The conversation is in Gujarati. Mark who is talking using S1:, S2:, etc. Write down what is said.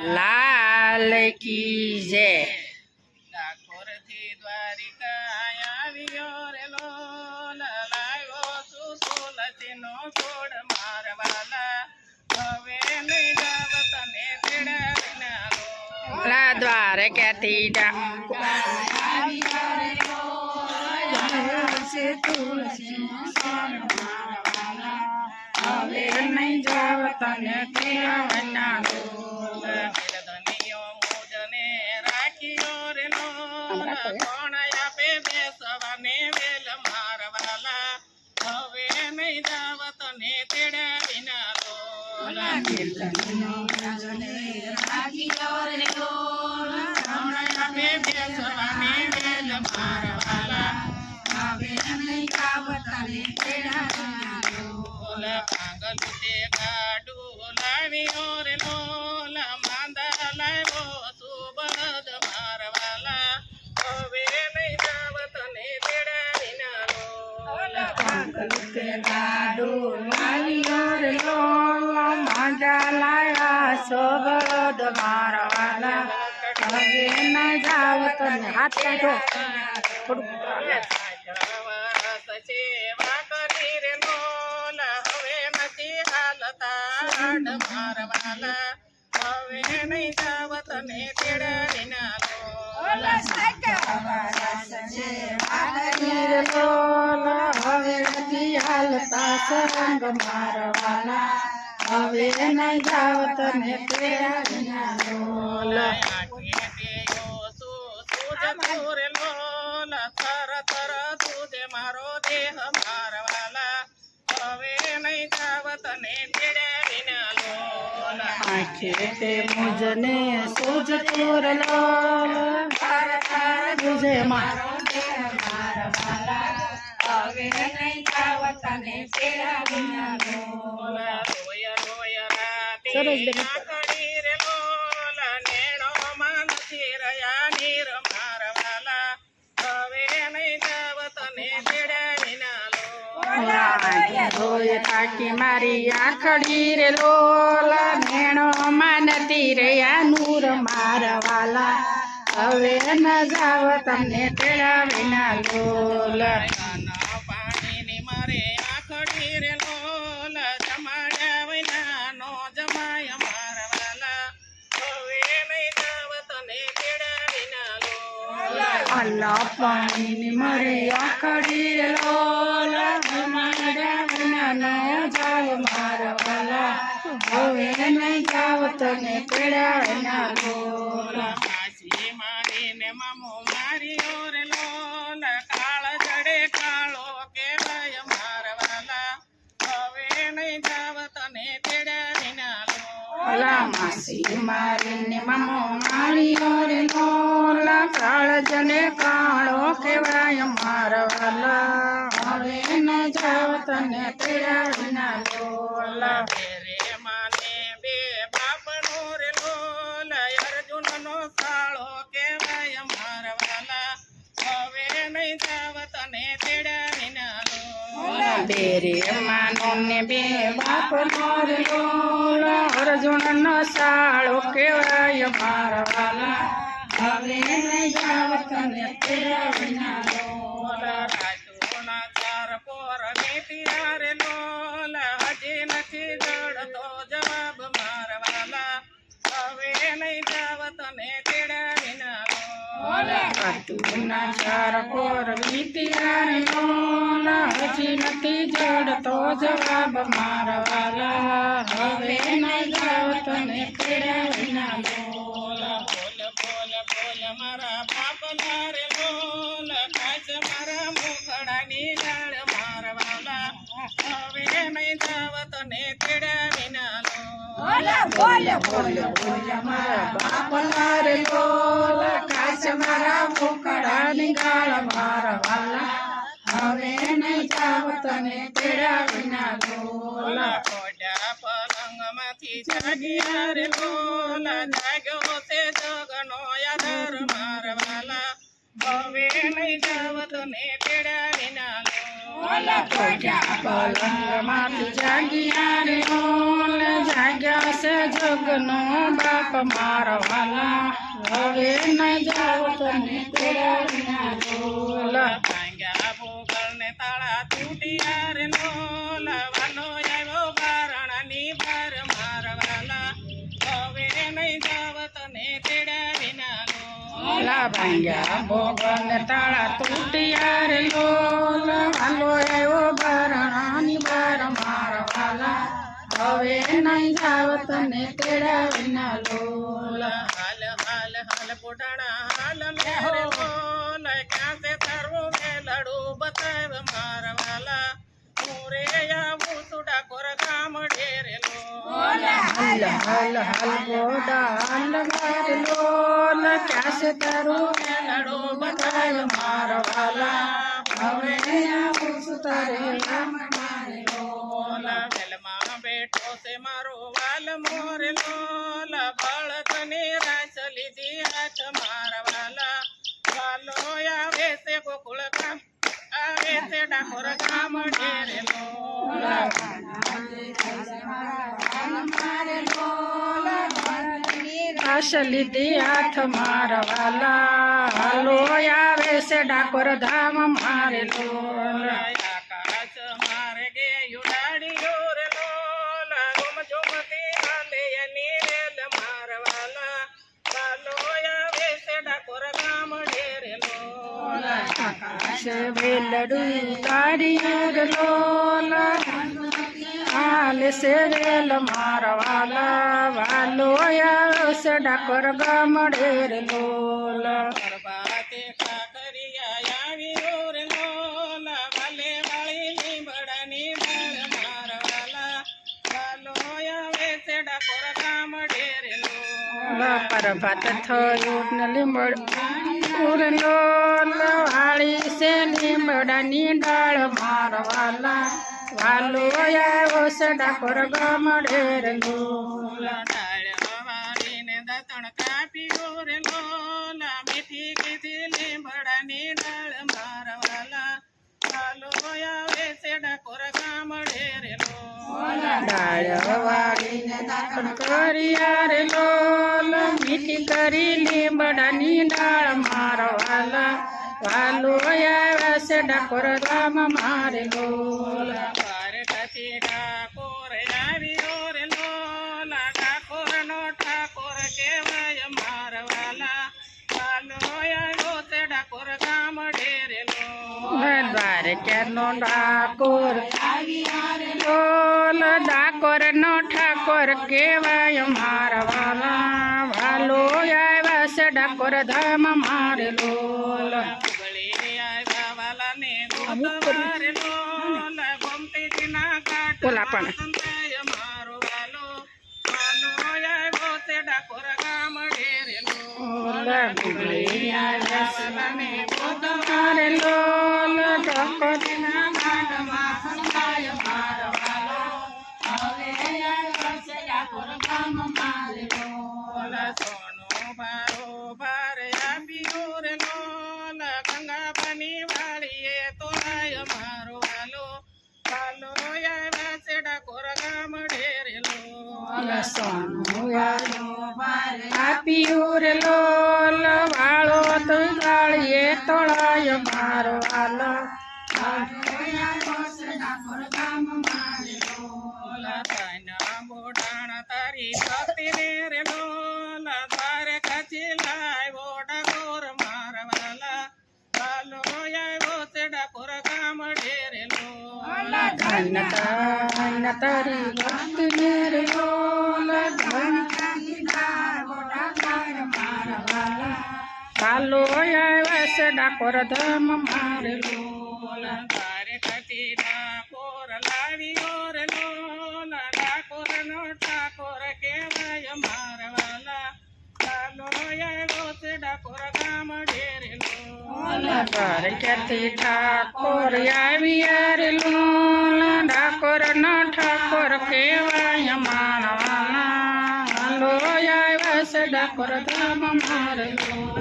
S1: લાલ કી જય।
S2: ડાકોરથી દ્વારિકા આવ્યો રે લોલ, લાવ્યો છું તુલસીનો છોડ મારવાલા, હવે નહીં જાવ તને તેડા વિના લોલ।
S1: લા દ્વારકાથી
S2: હવે નહીં જાવ તને તેડા વિના લોલ। ધનિયો મુજને રાખ્યો રે લોલ, કોણ આપે બેસવાને વેલ મારવાલા, હવે નહીં જાવ તને તેડા વિના લોલ। કોણ આપે બેસવાને વેલ મારવાલા, હવે નહીં જાવ તને તેડા વિના લોલ। પાગલ તે ગાડું લાવ્યો રે લોલ, માંદા લાવ્યો સુબળદ મારવાલા, હવે નહીં જાવ તને તેડા વિના લોલ।
S1: માંજા લાયા સોબળદ મારવાલા, હવે ન જાવ તને હાથ કાઢો
S2: સેવા કરી રે લોલ, હવે નથી હાલતા હાડ મારવાલા, હવે નહીં જાવ તને તેડા વિના લોલ।
S1: હવે નથી હાલતા સરંગ મારવાલા, હવે ન જાવ તને તેડા વિના લોલ।
S2: થર થર તુજે મારો દેહ મારવાલા, હવે નહીં જાવ તને તેડા વિના લોલ।
S1: આંખે તે મુજને સોજતો રે લોલ, તુજે મારો દેહ મારવાલા, હવે નહીં જાવ તને તેડા વિના લોલ।
S2: રોય રોય રાતે
S1: સરસ બેન।
S2: આંખડી રે લોલ, નેણોમાં નથી રહ્યા નીર મારવાલા, હવે નહીં જાવ તને તેડા વિના લોલ।
S1: રોય કાકી મારી આંખડી રે લોલ, નેણો માં નથી રહ્યા નૂર મારવાલા, હવે ન જાવ તને તેડા વિના લોલ।
S2: કાના પાણીની મારે આંખડી રે લોલ, જમાડ્યા વિના નો જમાય મારવાલા, હવે નહીં જાવ તને તેડા વિના લોલ।
S1: અલ્લા પાણીની મારી આંખડી રે લોલ, જમાડ્યા વિના ન જાવ મારવાલા, હવે નહીં જાવ તને તેડા વિના લોલ।
S2: કાશી મારીને મામો માર્યો રે લોલ, કાળ જડે કાળો કેવાય મારવાલા, હવે નહીં જાવ તને તેડા વિના લોલ।
S1: ઓલા માસી મારીને મામો માર્યો રે લોલ, કાળજને કાળો કહેવાય મારવાલા, હવે ન જાવ તને તેડા વિના લોલ।
S2: રે માને બે બાપનો રે લોલ, અર્જુનનો સાળો કેવાય મારવાલા, હવે નહીં જાવ તને તેડા વિના લોલ।
S1: બેરે માનો ને બે બાપનો રે લોલ, અર્જુનનો સાળો કહેવાય મારવાલા, હવે નહીં જાવ તને તેડા વિના લોલ।
S2: રાજુના ચાર પોર મેટિયા રે લોલ, હજી નથી જડતો જવાબ મારવાલા, હવે નહીં જાવ તને તેડા વિના લોલ।
S1: ના ચાર કોર વીત્યા રે લોલ, હજી નથી જડતો જવાબ મારવાલા, હવે નહીં જાવ તને તેડા વિના લોલ।
S2: બોલ બોલ બોલ મારા બાપલા રે લોલ, કાચ મારા મુખડાની ડાળ મારવાલા, હવે નહીં જાવ તને તેડા વિના લોલ।
S1: બોલ બોલ બોલ મારા બાપલા રે લોલ, કાચ મારા મુખડાની ગાળ મારવાલા, હવે નહીં જાવ તને તેડા વિના લોલ।
S2: કોડા પલંગમાંથી જાગ્યા રે લોલ, જાગ્યો તે જગનો આધાર મારવાલા, હવે નહીં જાવ તને તેડા વિના લોલ।
S1: પલંગ માંથી જાગ્યા રે લોલ જાગ્યા છે જગનો બાપ મારા વાલા હવે ન જાવ તને તેડા લોલ
S2: ભાંગ્યા ભોગળ ને તાળા તૂટ્યા રે લોલ વાલો આવ્યો બારણાની બાર મારા વાલા હવે નહીં જાવ તને તેડા વિના
S1: ઓલા ભાંગ્યા ભોગળ ને તાળા તૂટ્યા રે લોલ વાલો આવ્યો બારણાની બાર મારા વાલા હવે નહીં જાવ તને તેડા વિના લોલ
S2: હાલ હાલ હાલ પોટાણા હાલ મેરે બોલ ક્યાં છે તારો મેલડું બતાવ મારા વાલા મોરે આવું સુડા કોર ગામ ઢેરે
S1: હલ હલ હલ ગોડા હલ માર લોલ ક્યાં છે તારું મેલડું બતાવ મારા વાલા હવે આવું સુતારે રામ મારે લોલ
S2: વેલમાં બેઠો છે મારો વાલ મોરે લોલ બળદની રાસ લીધી હાથ મારા વાલા વાલો આવે છે ગોકુળ ગામ આવે છે ડાકોર ગામ ઢેરે લોલ
S1: રાસ લીધી હાથ મારા વાલા હાલો આવે છે ડાકોર ધામ મારે લોલ
S2: આકાશ મારે ગે યુડાડીઓ રે લોલ ગોમ જોમતી હાલે એની રેલ મારા વાલા વાલો આવે છે ડાકોર ગામ ઢેરે લોલ
S1: આકાશ વેલડું તારી લોલ હાલ છે વેલ મારા વાલા વાલો આવશે ડાકોર ગામ ઢેર લોલ
S2: પરબાતે કાકરિયા આવ્યો રે લોલ વાલે વાળી લીંબડાની ડાળ મારા વાલા વાલો આવે છે ડાકોર ગામ ઢેરે લોલ
S1: પરભાત થયું ને લીંબડ લોલ વાળી છે લીંબડાની ડાળ મારા વાલા વાલો આવ્યો છે ડાકોર ગામ ઢેર લોલ
S2: ડાળ વાળીને દાંતણ કાપ્યો રે લોલ મીઠી કીધી લીંબડાની ડાળ મારા વાલા વાલો આવે છે ડાકોર ગામ ઢેરે લોલ
S1: ડાળ વાળીને દાંતણ કર્યા રે લોલ મીઠી કરી લીંબડાની ડાળ મારા વાલા વાલો આવ્યા છે ડાકોર ગામ મારે લોલ
S2: દ્વારકાથી ડાકોર આવ્યો રે લોલ ડાકોરનો ઠાકોર કહેવાય મારા વાલા વાલો આવ્યો છે ડાકોર ગામ ઢેરે લોલ
S1: દ્વારકાનો ડાકોર લોલ ડાકોર નો ઠાકોર કેવાય મારા વાલા વાલો આવ્યા છે ડાકોર ધામ મારે લોલ
S2: ઉગળી આવ્યા વાલાને ગોતવા રે લોલ ગોમતીજીના ઘાટ
S1: બોલા પણ.
S2: સંતાય મારો વાલો વાલો આવ્યો છે ડાકોર ગામ ઢેરે લોલ
S1: ગુગળી આવ્યા છે
S2: વાલાને
S1: મારે લોલ ડાકોર
S2: ગોમતીજીના ઘાટમાં સંતાય મારો વાલો લોલ સોનો ભારો ભાર આપ્યો રે લોલ ગંગાબાની વાળીએ તોલાય મારો વાલો વાલો આવ્યા છે ડાકોર ગામ ઢેરે લોલ
S1: સોનું આપ્યું રે લોલ વાળો તો ગાળીએ તોળાય મારો વાલો
S2: લોલ તાના બોડાણ તારી ભક્તિને રે લોલ દ્વારકાથી લાવ્યો ડાકોર મારા વાલા વાલો આવ્યો છે ડાકોર ગામ ઢેરે લોલ
S1: ધન ધન તારી ભક્તિ રે લોલ ધન વાલો આવ્યા છે ડાકોર ધામ મારે લોલ
S2: દ્વારકાથી ડાકોર લાવ્યો રે લોલ ડાકોરનો ઠાકોર કહેવાય મારા વાલા વાલો આવ્યો છે ડાકોર ગામ ઢેરે લોલ
S1: દ્વારકાથી ઠાકોર આવ્યા રે લોલ ડાકોર નો ઠાકોર કેવાય મારા વાલા હાલો આવ્યા છે ડાકોર ધામ મારે લોલ